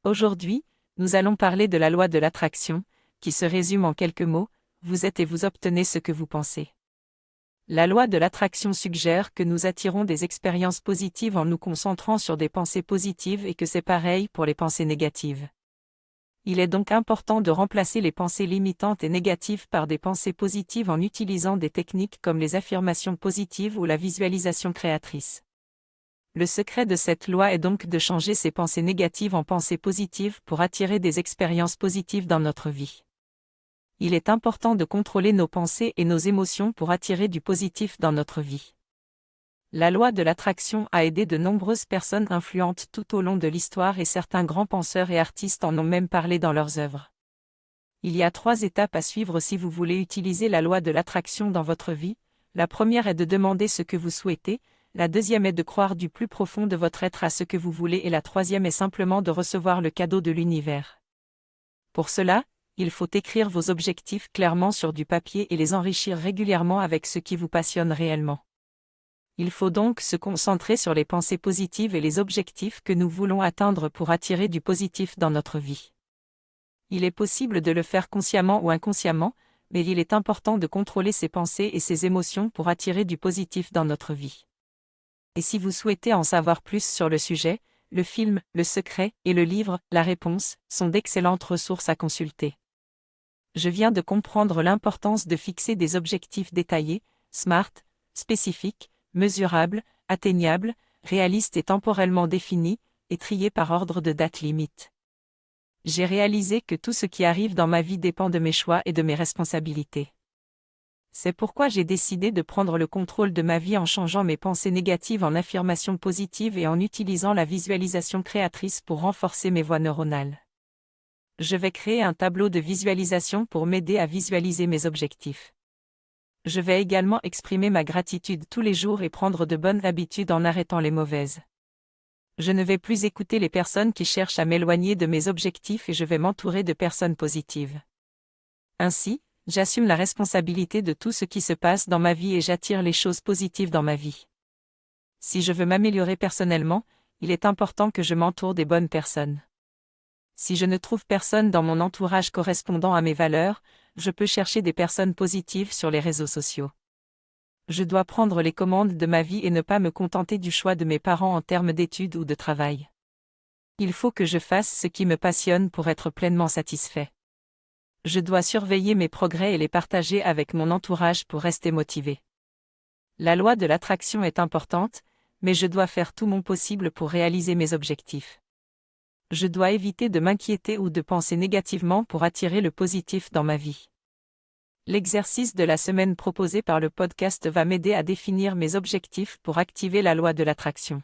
Aujourd'hui, nous allons parler de la loi de l'attraction, qui se résume en quelques mots: vous êtes et vous obtenez ce que vous pensez. La loi de l'attraction suggère que nous attirons des expériences positives en nous concentrant sur des pensées positives et que c'est pareil pour les pensées négatives. Il est donc important de remplacer les pensées limitantes et négatives par des pensées positives en utilisant des techniques comme les affirmations positives ou la visualisation créatrice. Le secret de cette loi est donc de changer ces pensées négatives en pensées positives pour attirer des expériences positives dans notre vie. Il est important de contrôler nos pensées et nos émotions pour attirer du positif dans notre vie. La loi de l'attraction a aidé de nombreuses personnes influentes tout au long de l'histoire et certains grands penseurs et artistes en ont même parlé dans leurs œuvres. Il y a 3 étapes à suivre si vous voulez utiliser la loi de l'attraction dans votre vie. La première est de demander ce que vous souhaitez, la deuxième est de croire du plus profond de votre être à ce que vous voulez et la troisième est simplement de recevoir le cadeau de l'univers. Pour cela, il faut écrire vos objectifs clairement sur du papier et les enrichir régulièrement avec ce qui vous passionne réellement. Il faut donc se concentrer sur les pensées positives et les objectifs que nous voulons atteindre pour attirer du positif dans notre vie. Il est possible de le faire consciemment ou inconsciemment, mais il est important de contrôler ses pensées et ses émotions pour attirer du positif dans notre vie. Et si vous souhaitez en savoir plus sur le sujet, le film « Le secret » et le livre « La réponse » sont d'excellentes ressources à consulter. Je viens de comprendre l'importance de fixer des objectifs détaillés, SMART, spécifiques, mesurables, atteignables, réalistes et temporellement définis, et triés par ordre de date limite. J'ai réalisé que tout ce qui arrive dans ma vie dépend de mes choix et de mes responsabilités. C'est pourquoi j'ai décidé de prendre le contrôle de ma vie en changeant mes pensées négatives en affirmations positives et en utilisant la visualisation créatrice pour renforcer mes voies neuronales. Je vais créer un tableau de visualisation pour m'aider à visualiser mes objectifs. Je vais également exprimer ma gratitude tous les jours et prendre de bonnes habitudes en arrêtant les mauvaises. Je ne vais plus écouter les personnes qui cherchent à m'éloigner de mes objectifs et je vais m'entourer de personnes positives. Ainsi, j'assume la responsabilité de tout ce qui se passe dans ma vie et j'attire les choses positives dans ma vie. Si je veux m'améliorer personnellement, il est important que je m'entoure des bonnes personnes. Si je ne trouve personne dans mon entourage correspondant à mes valeurs, je peux chercher des personnes positives sur les réseaux sociaux. Je dois prendre les commandes de ma vie et ne pas me contenter du choix de mes parents en termes d'études ou de travail. Il faut que je fasse ce qui me passionne pour être pleinement satisfait. Je dois surveiller mes progrès et les partager avec mon entourage pour rester motivé. La loi de l'attraction est importante, mais je dois faire tout mon possible pour réaliser mes objectifs. Je dois éviter de m'inquiéter ou de penser négativement pour attirer le positif dans ma vie. L'exercice de la semaine proposé par le podcast va m'aider à définir mes objectifs pour activer la loi de l'attraction.